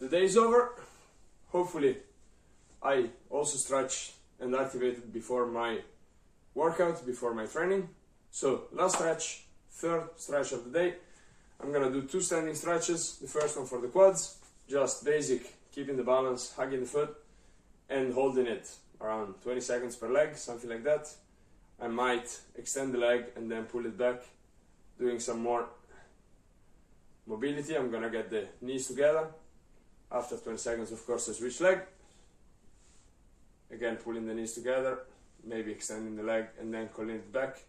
the day is over. Hopefully I also stretched and activated before my workout, before my training. So last stretch, third stretch of the day. I'm gonna do 2 standing stretches. The first one for the quads, just basic, keeping the balance, hugging the foot and holding it around 20 seconds per leg, something like that. I might extend the leg and then pull it back, doing some more mobility. I'm gonna get the knees together. After 20 seconds, of course, I switch leg. Again, pulling the knees together, maybe extending the leg and then calling it back,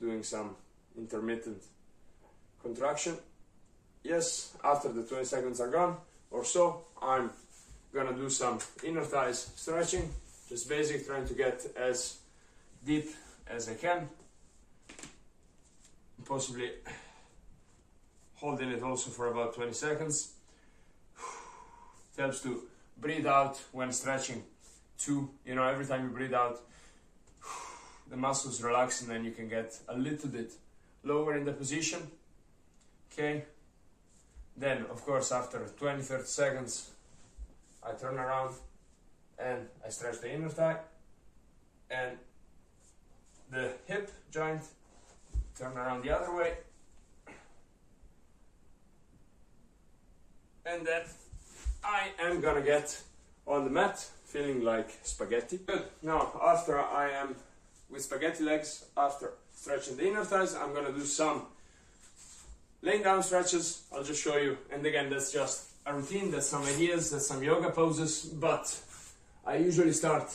doing some intermittent contraction. Yes, after the 20 seconds are gone or so, I'm gonna do some inner thighs stretching, just basic, trying to get as deep as I can, possibly holding it also for about 20 seconds. It helps to breathe out when stretching too. You know, every time you breathe out, the muscles relax and then you can get a little bit lower in the position. Okay, then of course after 20-30 seconds I turn around and I stretch the inner thigh and the hip joint, turn around the other way, and then I am gonna get on the mat feeling like spaghetti. Good. Now after I am with spaghetti legs, after stretching the inner thighs, I'm gonna do some laying down stretches. I'll just show you, and again, that's just a routine, that's some ideas, that's some yoga poses, but I usually start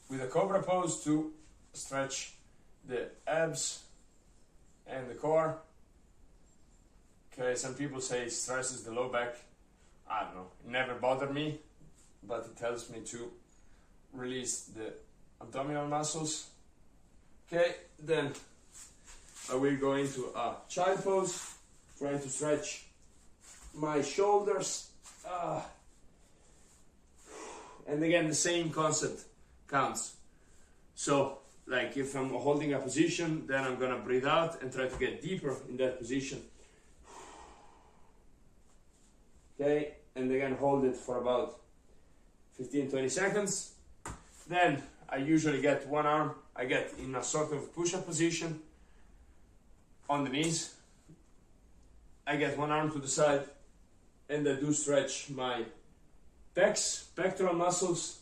with a cobra pose to stretch the abs and the core. Okay, some people say it stresses the low back. I don't know, it never bothered me, but it helps me to release the abdominal muscles. Okay, then I will go into a child pose, trying to stretch my shoulders. And again, the same concept counts. So, like if I'm holding a position, then I'm gonna breathe out and try to get deeper in that position. Okay, and again, hold it for about 15-20 seconds. Then I usually get one arm, I get in a sort of push-up position on the knees. I get one arm to the side and I do stretch my pecs, pectoral muscles.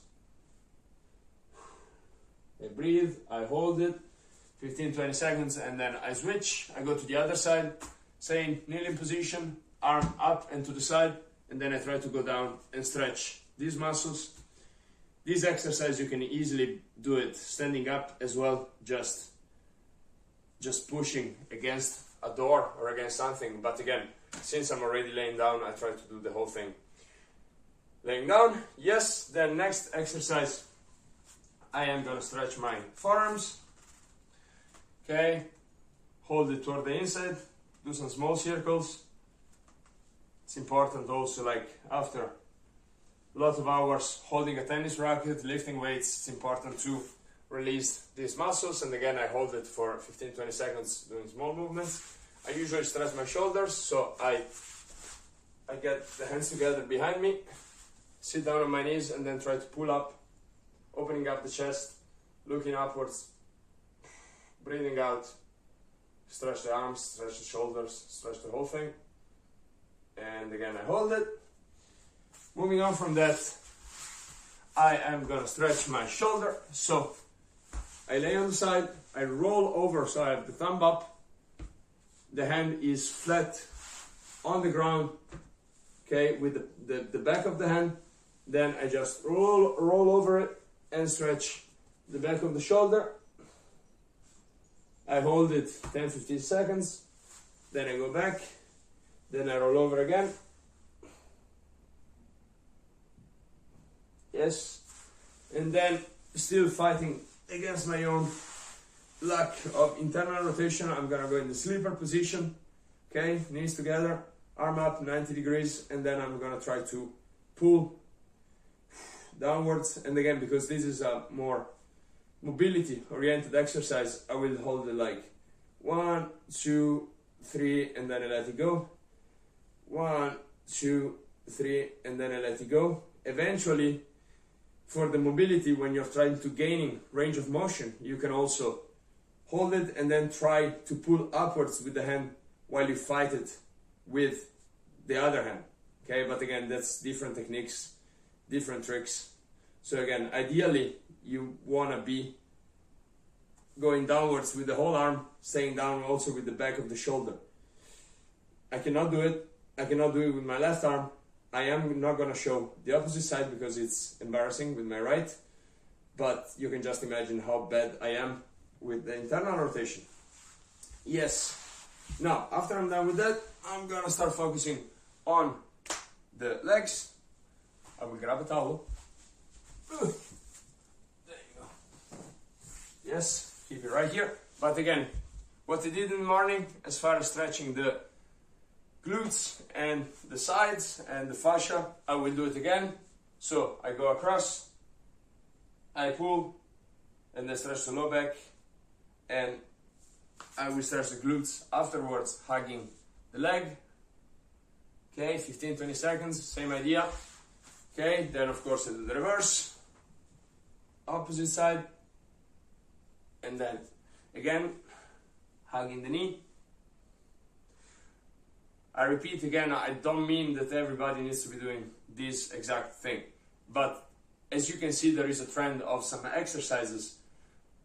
I breathe, I hold it 15-20 seconds and then I switch. I go to the other side, same kneeling position, arm up and to the side, and then I try to go down and stretch these muscles. This exercise you can easily do it standing up as well, just pushing against a door or against something. But again, since I'm already laying down, I try to do the whole thing laying down. Yes, then next exercise, I am gonna stretch my forearms. Okay, hold it toward the inside, do some small circles. It's important also, like after a lot of hours holding a tennis racket, lifting weights, it's important to release these muscles. And again, I hold it for 15-20 seconds doing small movements. I usually stretch my shoulders, so I get the hands together behind me, sit down on my knees and then try to pull up, opening up the chest, looking upwards, breathing out, stretch the arms, stretch the shoulders, stretch the whole thing. And again, I hold it. Moving on from that, I am gonna stretch my shoulder. So I lay on the side, I roll over, so I have the thumb up, the hand is flat on the ground, okay, with the back of the hand. Then I just roll over it and stretch the back of the shoulder. I hold it 10-15 seconds, then I go back, then I roll over again. Yes, and then still fighting against my own lack of internal rotation, I'm gonna go in the sleeper position. Okay, knees together, arm up 90 degrees, and then I'm gonna try to pull downwards. And again, because this is a more mobility oriented exercise, I will hold it like 1, 2, 3, and then I let it go. 1, 2, 3, and then I let it go. Eventually, for the mobility, when you're trying to gaining range of motion, you can also hold it and then try to pull upwards with the hand while you fight it with the other hand. Okay, but again, that's different techniques, different tricks. So again, ideally, you want to be going downwards with the whole arm, staying down also with the back of the shoulder. I cannot do it. I cannot do it with my left arm. I am not going to show the opposite side because it's embarrassing with my right, but you can just imagine how bad I am with the internal rotation. Yes. Now, after I'm done with that, I'm going to start focusing on the legs. I will grab a towel. There you go. Yes, keep it right here. But again, what I did in the morning as far as stretching the glutes and the sides and the fascia, I will do it again. So I go across, I pull, and then stretch the low back, and I will stretch the glutes afterwards, hugging the leg. Okay, 15-20 seconds, same idea. Okay, then of course I do the reverse, opposite side, and then again, hugging the knee. I repeat again, I don't mean that everybody needs to be doing this exact thing, but as you can see, there is a trend of some exercises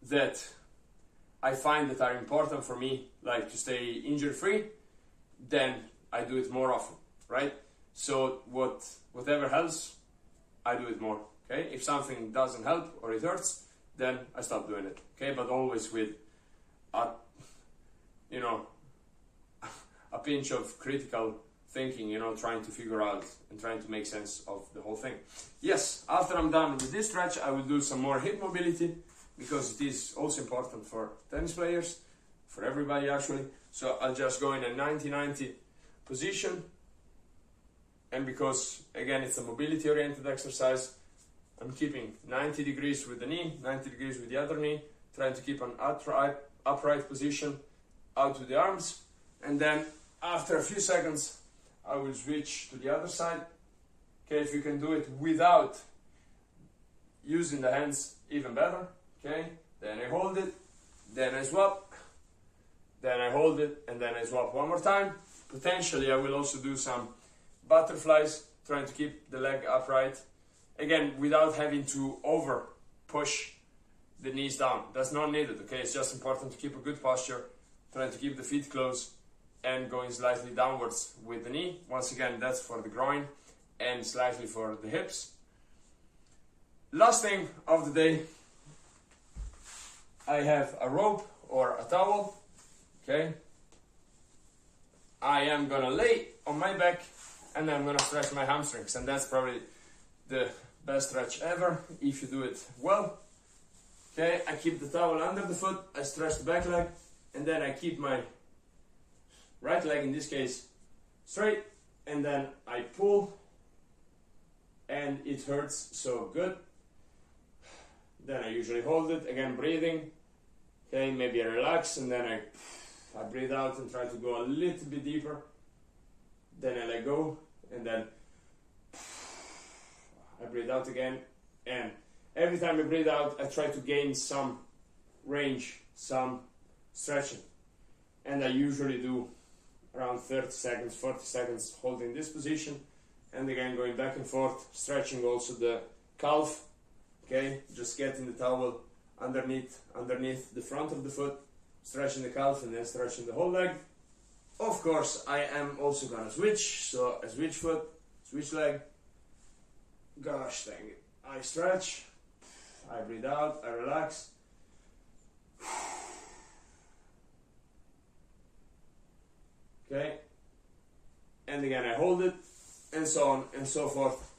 that I find that are important for me, like to stay injury-free, then I do it more often, right? So whatever helps, I do it more, okay? If something doesn't help or it hurts, then I stop doing it, okay? But always with a pinch of critical thinking, trying to figure out and trying to make sense of the whole thing. Yes, after I'm done with this stretch, I will do some more hip mobility because it is also important for tennis players, for everybody actually. So I'll just go in a 90-90 position, and because again it's a mobility oriented exercise, I'm keeping 90 degrees with the knee, 90 degrees with the other knee, trying to keep an upright position out with the arms, and then after a few seconds I will switch to the other side. Okay, if you can do it without using the hands, even better. Okay, then I hold it, then I swap, then I hold it, and then I swap one more time. Potentially I will also do some butterflies, trying to keep the leg upright, again without having to over push the knees down. That's not needed. Okay, it's just important to keep a good posture, trying to keep the feet close and going slightly downwards with the knee. Once again, that's for the groin and slightly for the hips. Last thing of the day, I have a rope or a towel. Okay, I am gonna lay on my back and I'm gonna stretch my hamstrings, and that's probably the best stretch ever if you do it well. Okay, I keep the towel under the foot, I stretch the back leg, and then I keep my right leg, in this case, straight, and then I pull, and it hurts so good. Then I usually hold it, again breathing. Okay, maybe I relax, and then I breathe out and try to go a little bit deeper. Then I let go, and then I breathe out again, and every time I breathe out, I try to gain some range, some stretching, and I usually do around 30 seconds, 40 seconds holding this position, and again going back and forth, stretching also the calf. Okay, just getting the towel underneath the front of the foot, stretching the calf, and then stretching the whole leg. Of course, I am also gonna switch, so I switch foot, switch leg. Gosh dang it. I stretch, I breathe out, I relax. Okay, and again I hold it, and so on and so forth.